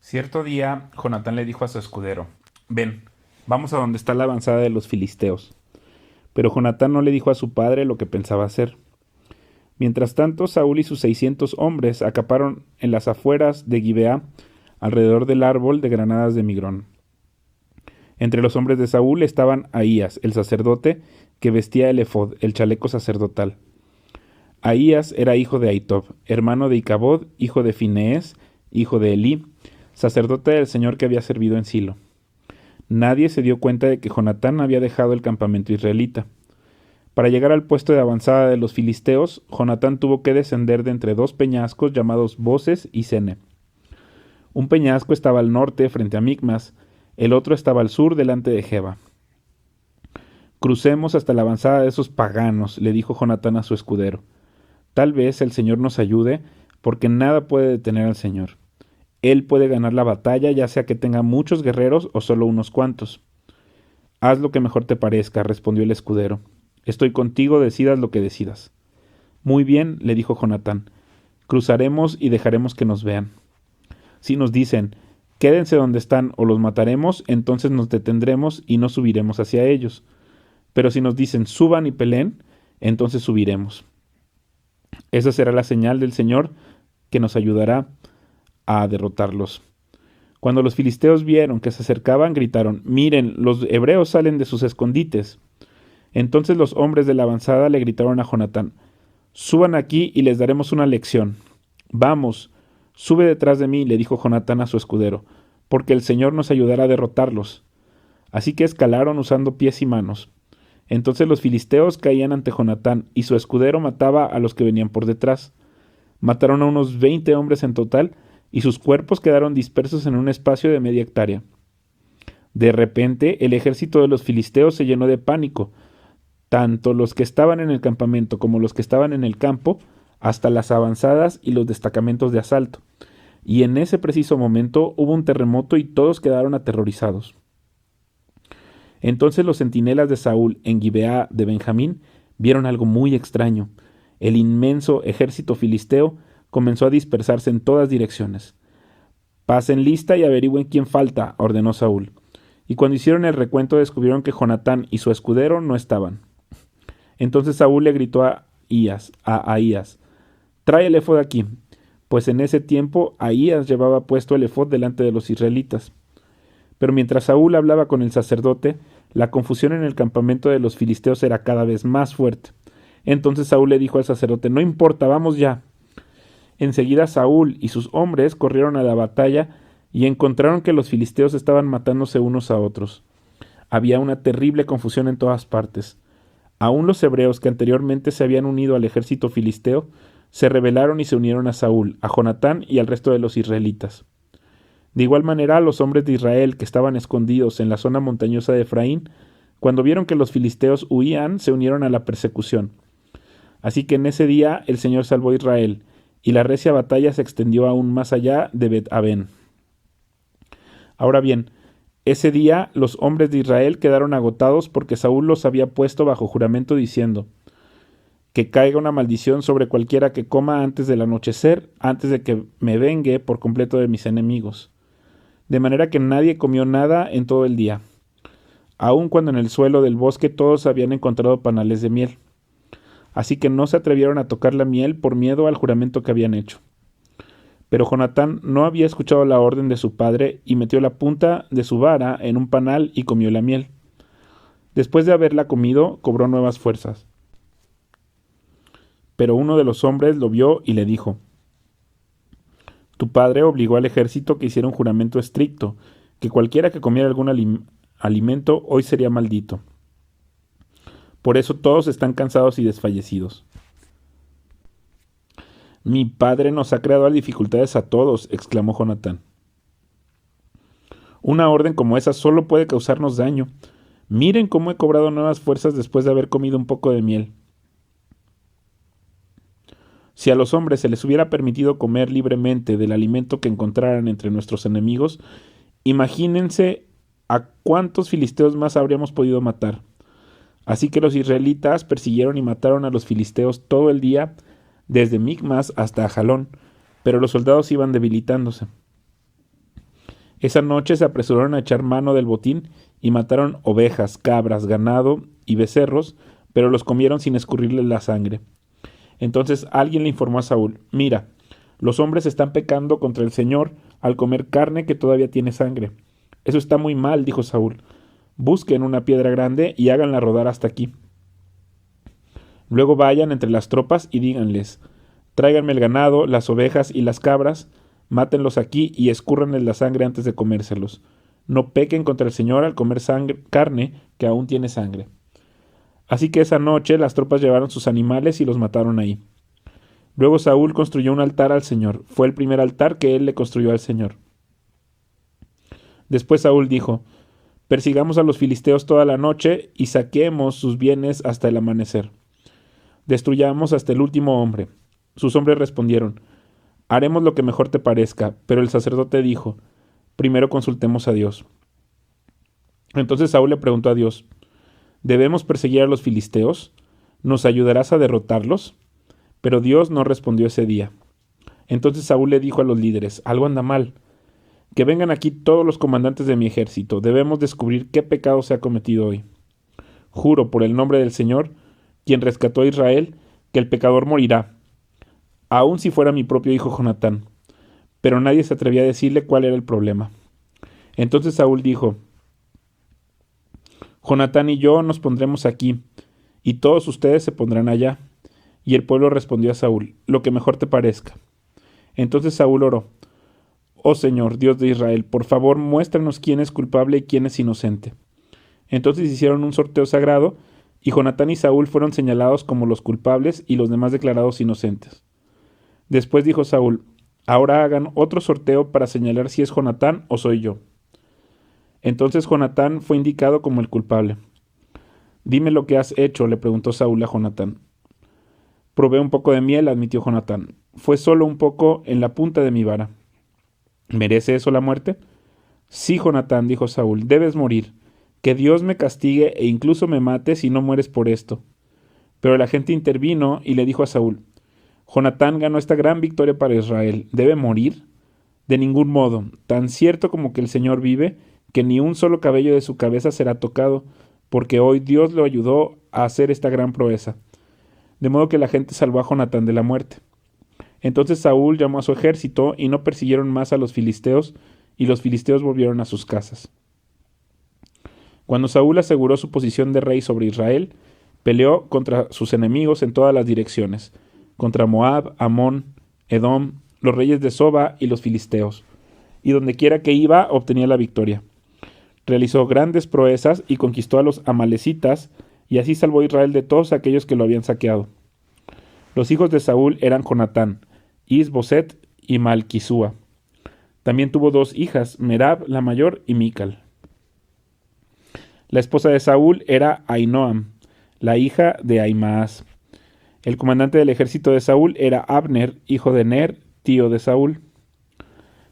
Cierto día, Jonatán le dijo a su escudero: Ven, vamos a donde está la avanzada de los filisteos. Pero Jonatán no le dijo a su padre lo que pensaba hacer. Mientras tanto, Saúl y sus 600 hombres acamparon en las afueras de Gibeá, alrededor del árbol de granadas de Migrón. Entre los hombres de Saúl estaban Ahías, el sacerdote, que vestía el efod, el chaleco sacerdotal. Ahías era hijo de Ahitob, hermano de Icabod, hijo de Finees, hijo de Elí, sacerdote del Señor que había servido en Silo. Nadie se dio cuenta de que Jonatán había dejado el campamento israelita. Para llegar al puesto de avanzada de los filisteos, Jonatán tuvo que descender de entre dos peñascos llamados Boses y Sene. Un peñasco estaba al norte, frente a Micmas, el otro estaba al sur, delante de Geba. Crucemos hasta la avanzada de esos paganos, le dijo Jonatán a su escudero. Tal vez el Señor nos ayude, porque nada puede detener al Señor. Él puede ganar la batalla, ya sea que tenga muchos guerreros o solo unos cuantos. Haz lo que mejor te parezca, respondió el escudero. Estoy contigo, decidas lo que decidas. Muy bien, le dijo Jonatán. Cruzaremos y dejaremos que nos vean. Si nos dicen, quédense donde están o los mataremos, entonces nos detendremos y no subiremos hacia ellos. Pero si nos dicen, suban y peleen, entonces subiremos. Esa será la señal del Señor que nos ayudará a derrotarlos. Cuando los filisteos vieron que se acercaban, gritaron: Miren, los hebreos salen de sus escondites. Entonces los hombres de la avanzada le gritaron a Jonatán: Suban aquí y les daremos una lección. Vamos, sube detrás de mí, le dijo Jonatán a su escudero, porque el Señor nos ayudará a derrotarlos. Así que escalaron usando pies y manos. Entonces los filisteos caían ante Jonatán, y su escudero mataba a los que venían por detrás. Mataron a unos 20 hombres en total, y sus cuerpos quedaron dispersos en un espacio de media hectárea. De repente, el ejército de los filisteos se llenó de pánico, tanto los que estaban en el campamento como los que estaban en el campo, hasta las avanzadas y los destacamentos de asalto. Y en ese preciso momento hubo un terremoto y todos quedaron aterrorizados. Entonces los centinelas de Saúl en Gibeá de Benjamín vieron algo muy extraño. El inmenso ejército filisteo comenzó a dispersarse en todas direcciones. Pasen lista y averigüen quién falta, ordenó Saúl. Y cuando hicieron el recuento descubrieron que Jonatán y su escudero no estaban. Entonces Saúl le gritó a Ahías: Trae el efod aquí, pues en ese tiempo Ahías llevaba puesto el efod delante de los israelitas. Pero mientras Saúl hablaba con el sacerdote, la confusión en el campamento de los filisteos era cada vez más fuerte. Entonces Saúl le dijo al sacerdote: No importa, vamos ya. Enseguida Saúl y sus hombres corrieron a la batalla y encontraron que los filisteos estaban matándose unos a otros. Había una terrible confusión en todas partes. Aún los hebreos que anteriormente se habían unido al ejército filisteo se rebelaron y se unieron a Saúl, a Jonatán y al resto de los israelitas. De igual manera, los hombres de Israel que estaban escondidos en la zona montañosa de Efraín, cuando vieron que los filisteos huían, se unieron a la persecución. Así que en ese día el Señor salvó a Israel, y la recia batalla se extendió aún más allá de Bet-Aven. Ahora bien, ese día los hombres de Israel quedaron agotados porque Saúl los había puesto bajo juramento diciendo: Que caiga una maldición sobre cualquiera que coma antes del anochecer, antes de que me vengue por completo de mis enemigos. De manera que nadie comió nada en todo el día, aun cuando en el suelo del bosque todos habían encontrado panales de miel. Así que no se atrevieron a tocar la miel por miedo al juramento que habían hecho. Pero Jonatán no había escuchado la orden de su padre y metió la punta de su vara en un panal y comió la miel. Después de haberla comido, cobró nuevas fuerzas. Pero uno de los hombres lo vio y le dijo: Tu padre obligó al ejército que hiciera un juramento estricto, que cualquiera que comiera algún alimento hoy sería maldito. Por eso todos están cansados y desfallecidos. Mi padre nos ha creado dificultades a todos, exclamó Jonatán. Una orden como esa solo puede causarnos daño. Miren cómo he cobrado nuevas fuerzas después de haber comido un poco de miel. Si a los hombres se les hubiera permitido comer libremente del alimento que encontraran entre nuestros enemigos, imagínense a cuántos filisteos más habríamos podido matar. Así que los israelitas persiguieron y mataron a los filisteos todo el día, desde Micmas hasta Ajalón, pero los soldados iban debilitándose. Esa noche se apresuraron a echar mano del botín y mataron ovejas, cabras, ganado y becerros, pero los comieron sin escurrirles la sangre. Entonces alguien le informó a Saúl: mira, los hombres están pecando contra el Señor al comer carne que todavía tiene sangre. Eso está muy mal, dijo Saúl. Busquen una piedra grande y háganla rodar hasta aquí. Luego vayan entre las tropas y díganles: tráiganme el ganado, las ovejas y las cabras, mátenlos aquí y escúrranles la sangre antes de comérselos. No pequen contra el Señor al comer carne que aún tiene sangre. Así que esa noche las tropas llevaron sus animales y los mataron ahí. Luego Saúl construyó un altar al Señor. Fue el primer altar que él le construyó al Señor. Después Saúl dijo: persigamos a los filisteos toda la noche y saquemos sus bienes hasta el amanecer. Destruyamos hasta el último hombre. Sus hombres respondieron: haremos lo que mejor te parezca. Pero el sacerdote dijo: primero consultemos a Dios. Entonces Saúl le preguntó a Dios: ¿debemos perseguir a los filisteos? ¿Nos ayudarás a derrotarlos? Pero Dios no respondió ese día. Entonces Saúl le dijo a los líderes: algo anda mal. Que vengan aquí todos los comandantes de mi ejército. Debemos descubrir qué pecado se ha cometido hoy. Juro por el nombre del Señor, quien rescató a Israel, que el pecador morirá, aun si fuera mi propio hijo Jonatán. Pero nadie se atrevía a decirle cuál era el problema. Entonces Saúl dijo: Jonatán y yo nos pondremos aquí, y todos ustedes se pondrán allá. Y el pueblo respondió a Saúl: lo que mejor te parezca. Entonces Saúl oró: oh Señor, Dios de Israel, por favor muéstranos quién es culpable y quién es inocente. Entonces hicieron un sorteo sagrado, y Jonatán y Saúl fueron señalados como los culpables y los demás declarados inocentes. Después dijo Saúl: ahora hagan otro sorteo para señalar si es Jonatán o soy yo. Entonces Jonatán fue indicado como el culpable. Dime lo que has hecho, le preguntó Saúl a Jonatán. Probé un poco de miel, admitió Jonatán. Fue solo un poco en la punta de mi vara. ¿Merece eso la muerte? Sí, Jonatán, dijo Saúl, debes morir. Que Dios me castigue e incluso me mate si no mueres por esto. Pero la gente intervino y le dijo a Saúl: Jonatán ganó esta gran victoria para Israel. ¿Debe morir? De ningún modo. Tan cierto como que el Señor vive, que ni un solo cabello de su cabeza será tocado, porque hoy Dios lo ayudó a hacer esta gran proeza. De modo que la gente salvó a Jonatán de la muerte. Entonces Saúl llamó a su ejército y no persiguieron más a los filisteos, y los filisteos volvieron a sus casas. Cuando Saúl aseguró su posición de rey sobre Israel, peleó contra sus enemigos en todas las direcciones, contra Moab, Amón, Edom, los reyes de Soba y los filisteos, y dondequiera que iba obtenía la victoria. Realizó grandes proezas y conquistó a los amalecitas, y así salvó a Israel de todos aquellos que lo habían saqueado. Los hijos de Saúl eran Jonatán, Is-Boset y Malquisúa. También tuvo dos hijas, Merab la mayor y Mical. La esposa de Saúl era Ahinoam, la hija de Ahimaas. El comandante del ejército de Saúl era Abner, hijo de Ner, tío de Saúl.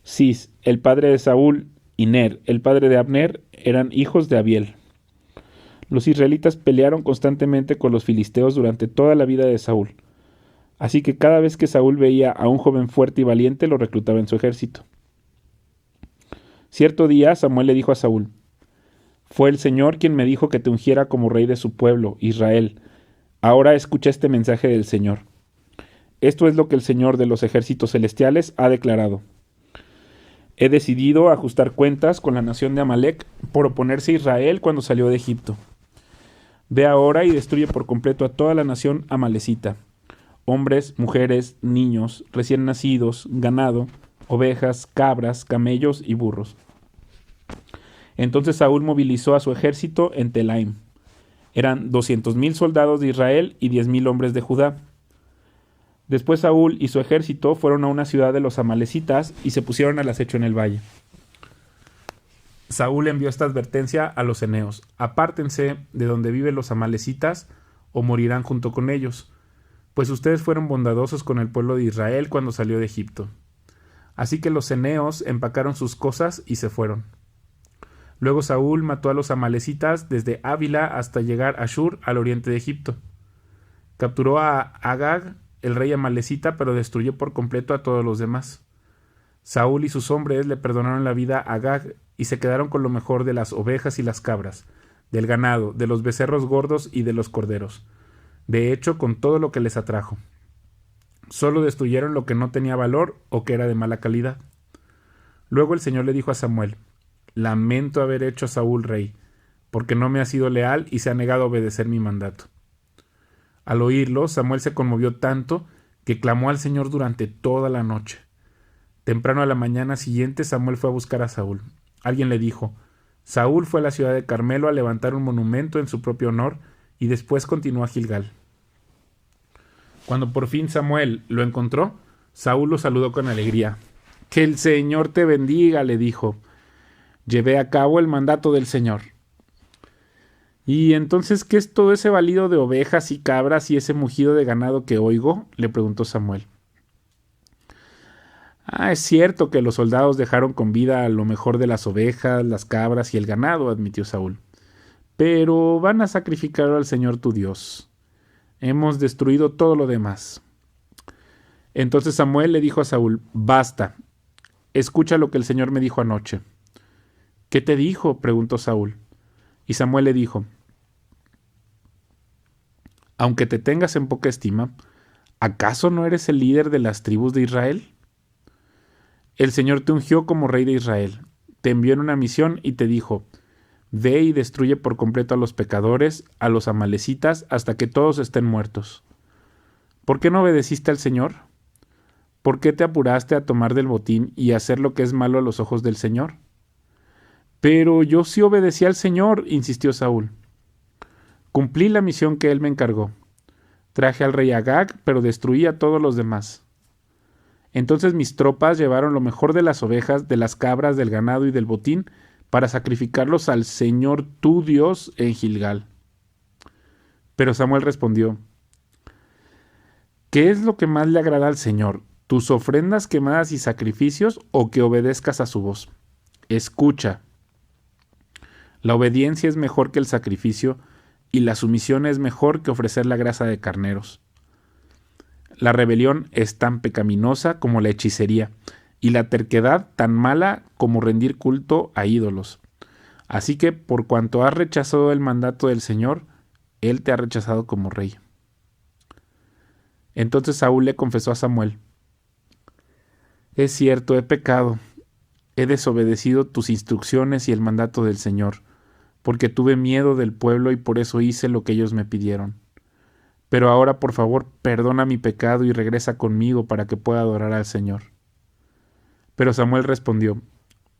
Cis, el padre de Saúl, y Ner, el padre de Abner, eran hijos de Abiel. Los israelitas pelearon constantemente con los filisteos durante toda la vida de Saúl. Así que cada vez que Saúl veía a un joven fuerte y valiente, lo reclutaba en su ejército. Cierto día Samuel le dijo a Saúl: fue el Señor quien me dijo que te ungiera como rey de su pueblo, Israel. Ahora escucha este mensaje del Señor. Esto es lo que el Señor de los ejércitos celestiales ha declarado. He decidido ajustar cuentas con la nación de Amalec por oponerse a Israel cuando salió de Egipto. Ve ahora y destruye por completo a toda la nación amalecita. Hombres, mujeres, niños, recién nacidos, ganado, ovejas, cabras, camellos y burros. Entonces Saúl movilizó a su ejército en Telaim. Eran 200,000 soldados de Israel y 10,000 hombres de Judá. Después Saúl y su ejército fueron a una ciudad de los amalecitas y se pusieron al acecho en el valle. Saúl envió esta advertencia a los eneos: apártense de donde viven los amalecitas o morirán junto con ellos, pues ustedes fueron bondadosos con el pueblo de Israel cuando salió de Egipto. Así que los eneos empacaron sus cosas y se fueron. Luego Saúl mató a los amalecitas desde Ávila hasta llegar a Shur, al oriente de Egipto. Capturó a Agag, el rey amalecita, pero destruyó por completo a todos los demás. Saúl y sus hombres le perdonaron la vida a Agag y se quedaron con lo mejor de las ovejas y las cabras, del ganado, de los becerros gordos y de los corderos. De hecho, con todo lo que les atrajo. Solo destruyeron lo que no tenía valor o que era de mala calidad. Luego el Señor le dijo a Samuel: Lamento haber hecho a Saúl rey, porque no me ha sido leal y se ha negado a obedecer mi mandato. Al oírlo, Samuel se conmovió tanto que clamó al Señor durante toda la noche. Temprano a la mañana siguiente, Samuel fue a buscar a Saúl. Alguien le dijo: Saúl fue a la ciudad de Carmelo a levantar un monumento en su propio honor y después continuó a Gilgal. Cuando por fin Samuel lo encontró, Saúl lo saludó con alegría. «Que el Señor te bendiga», le dijo. «Llevé a cabo el mandato del Señor». «¿Y entonces qué es todo ese balido de ovejas y cabras y ese mugido de ganado que oigo?», le preguntó Samuel. «Es cierto que los soldados dejaron con vida a lo mejor de las ovejas, las cabras y el ganado», admitió Saúl. «Pero van a sacrificarlo al Señor tu Dios. Hemos destruido todo lo demás». Entonces Samuel le dijo a Saúl: «Basta, escucha lo que el Señor me dijo anoche». «¿Qué te dijo?», preguntó Saúl. Y Samuel le dijo: «Aunque te tengas en poca estima, ¿acaso no eres el líder de las tribus de Israel? El Señor te ungió como rey de Israel, te envió en una misión y te dijo: Ve y destruye por completo a los pecadores, a los amalecitas, hasta que todos estén muertos. ¿Por qué no obedeciste al Señor? ¿Por qué te apuraste a tomar del botín y a hacer lo que es malo a los ojos del Señor?» «Pero yo sí obedecí al Señor», insistió Saúl. «Cumplí la misión que él me encargó. Traje al rey Agag, pero destruí a todos los demás. Entonces mis tropas llevaron lo mejor de las ovejas, de las cabras, del ganado y del botín, para sacrificarlos al Señor tu Dios en Gilgal». Pero Samuel respondió: «¿Qué es lo que más le agrada al Señor? ¿Tus ofrendas quemadas y sacrificios o que obedezcas a su voz? Escucha. La obediencia es mejor que el sacrificio y la sumisión es mejor que ofrecer la grasa de carneros. La rebelión es tan pecaminosa como la hechicería, y la terquedad tan mala como rendir culto a ídolos. Así que, por cuanto has rechazado el mandato del Señor, Él te ha rechazado como rey». Entonces Saúl le confesó a Samuel: «Es cierto, he pecado, he desobedecido tus instrucciones y el mandato del Señor, porque tuve miedo del pueblo y por eso hice lo que ellos me pidieron. Pero ahora, por favor, perdona mi pecado y regresa conmigo para que pueda adorar al Señor». Pero Samuel respondió: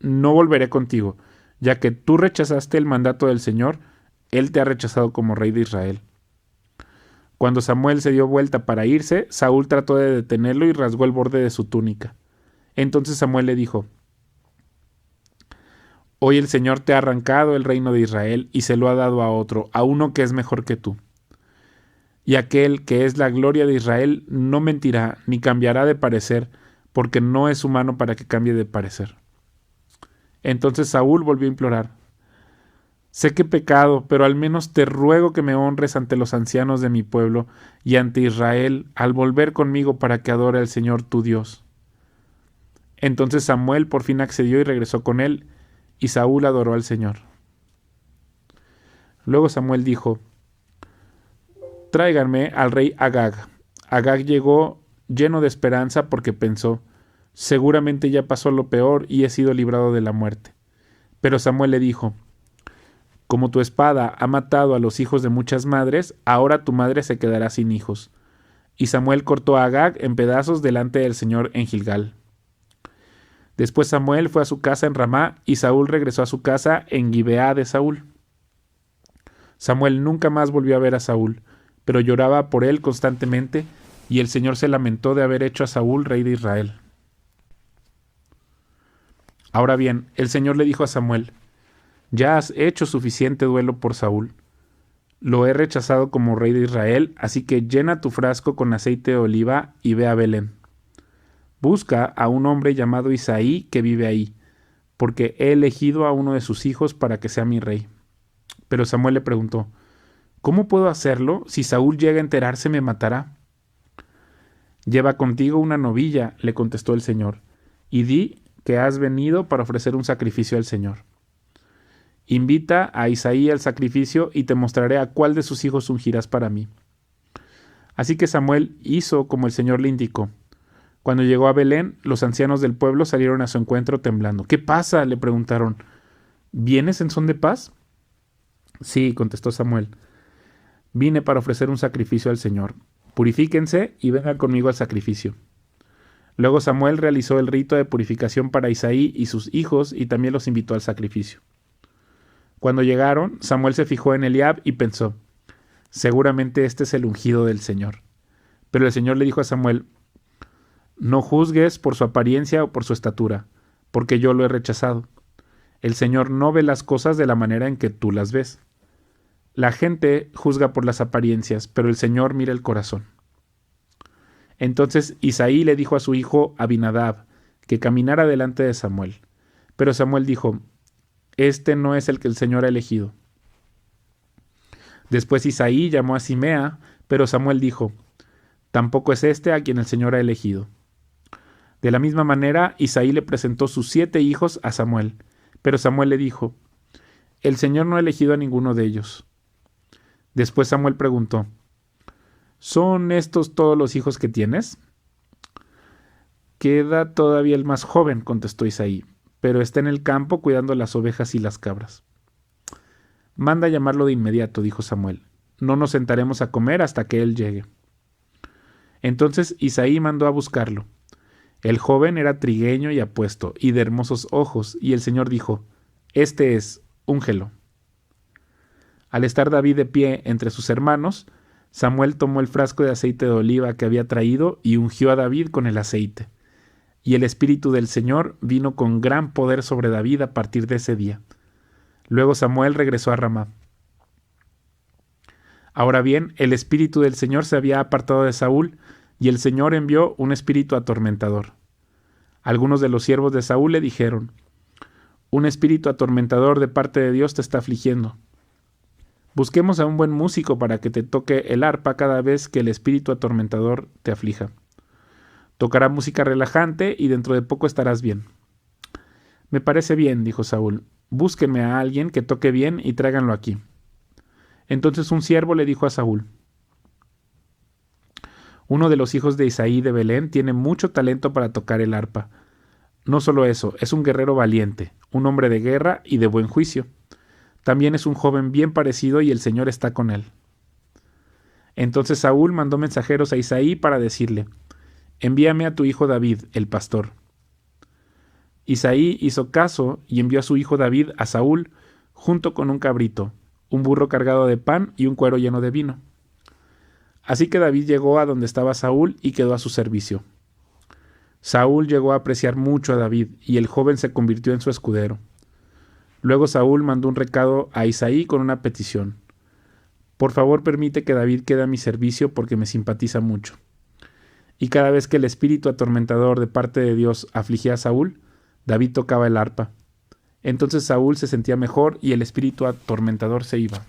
«No volveré contigo, ya que tú rechazaste el mandato del Señor, Él te ha rechazado como rey de Israel». Cuando Samuel se dio vuelta para irse, Saúl trató de detenerlo y rasgó el borde de su túnica. Entonces Samuel le dijo: «Hoy el Señor te ha arrancado el reino de Israel y se lo ha dado a otro, a uno que es mejor que tú. Y aquel que es la gloria de Israel no mentirá ni cambiará de parecer, porque no es humano para que cambie de parecer». Entonces Saúl volvió a implorar: «Sé que he pecado, pero al menos te ruego que me honres ante los ancianos de mi pueblo y ante Israel al volver conmigo para que adore al Señor tu Dios». Entonces Samuel por fin accedió y regresó con él, y Saúl adoró al Señor. Luego Samuel dijo: «Tráiganme al rey Agag». Agag llegó lleno de esperanza porque pensó: «Seguramente ya pasó lo peor y he sido librado de la muerte». Pero Samuel le dijo: «Como tu espada ha matado a los hijos de muchas madres, ahora tu madre se quedará sin hijos». Y Samuel cortó a Agag en pedazos delante del Señor en Gilgal. Después Samuel fue a su casa en Ramá y Saúl regresó a su casa en Gibeá de Saúl. Samuel nunca más volvió a ver a Saúl, pero lloraba por él constantemente, y el Señor se lamentó de haber hecho a Saúl rey de Israel. Ahora bien, el Señor le dijo a Samuel: «Ya has hecho suficiente duelo por Saúl. Lo he rechazado como rey de Israel, así que llena tu frasco con aceite de oliva y ve a Belén. Busca a un hombre llamado Isaí que vive ahí, porque he elegido a uno de sus hijos para que sea mi rey». Pero Samuel le preguntó: «¿Cómo puedo hacerlo? Si Saúl llega a enterarse, me matará». «Lleva contigo una novilla», le contestó el Señor, y di que has venido para ofrecer un sacrificio al Señor. Invita a Isaí al sacrificio y te mostraré a cuál de sus hijos ungirás para mí. Así que Samuel hizo como el Señor le indicó. Cuando llegó a Belén, los ancianos del pueblo salieron a su encuentro temblando. ¿Qué pasa?, le preguntaron. ¿Vienes en son de paz? Sí, contestó Samuel. Vine para ofrecer un sacrificio al Señor. Purifíquense y vengan conmigo al sacrificio. Luego Samuel realizó el rito de purificación para Isaí y sus hijos y también los invitó al sacrificio. Cuando llegaron, Samuel se fijó en Eliab y pensó, seguramente este es el ungido del Señor. Pero el Señor le dijo a Samuel, no juzgues por su apariencia o por su estatura, porque yo lo he rechazado. El Señor no ve las cosas de la manera en que tú las ves. La gente juzga por las apariencias, pero el Señor mira el corazón. Entonces Isaí le dijo a su hijo Abinadab que caminara delante de Samuel. Pero Samuel dijo, este no es el que el Señor ha elegido. Después Isaí llamó a Simea, pero Samuel dijo, tampoco es este a quien el Señor ha elegido. De la misma manera, Isaí le presentó sus 7 hijos a Samuel, pero Samuel le dijo, el Señor no ha elegido a ninguno de ellos. Después Samuel preguntó, ¿son estos todos los hijos que tienes? Queda todavía el más joven, contestó Isaí, pero está en el campo cuidando las ovejas y las cabras. Manda llamarlo de inmediato, dijo Samuel. No nos sentaremos a comer hasta que él llegue. Entonces Isaí mandó a buscarlo. El joven era trigueño y apuesto, y de hermosos ojos, y el Señor dijo, este es, úngelo. Al estar David de pie entre sus hermanos, Samuel tomó el frasco de aceite de oliva que había traído y ungió a David con el aceite. Y el Espíritu del Señor vino con gran poder sobre David a partir de ese día. Luego Samuel regresó a Ramá. Ahora bien, el Espíritu del Señor se había apartado de Saúl, y el Señor envió un espíritu atormentador. Algunos de los siervos de Saúl le dijeron, un espíritu atormentador de parte de Dios te está afligiendo. Busquemos a un buen músico para que te toque el arpa cada vez que el espíritu atormentador te aflija. Tocará música relajante y dentro de poco estarás bien. Me parece bien, dijo Saúl. Búsquenme a alguien que toque bien y tráiganlo aquí. Entonces un siervo le dijo a Saúl, uno de los hijos de Isaí de Belén tiene mucho talento para tocar el arpa. No solo eso, es un guerrero valiente, un hombre de guerra y de buen juicio. También es un joven bien parecido y el Señor está con él. Entonces Saúl mandó mensajeros a Isaí para decirle, envíame a tu hijo David, el pastor. Isaí hizo caso y envió a su hijo David a Saúl junto con un cabrito, un burro cargado de pan y un cuero lleno de vino. Así que David llegó a donde estaba Saúl y quedó a su servicio. Saúl llegó a apreciar mucho a David y el joven se convirtió en su escudero. Luego Saúl mandó un recado a Isaí con una petición. Por favor, permite que David quede a mi servicio porque me simpatiza mucho. Y cada vez que el espíritu atormentador de parte de Dios afligía a Saúl, David tocaba el arpa. Entonces Saúl se sentía mejor y el espíritu atormentador se iba.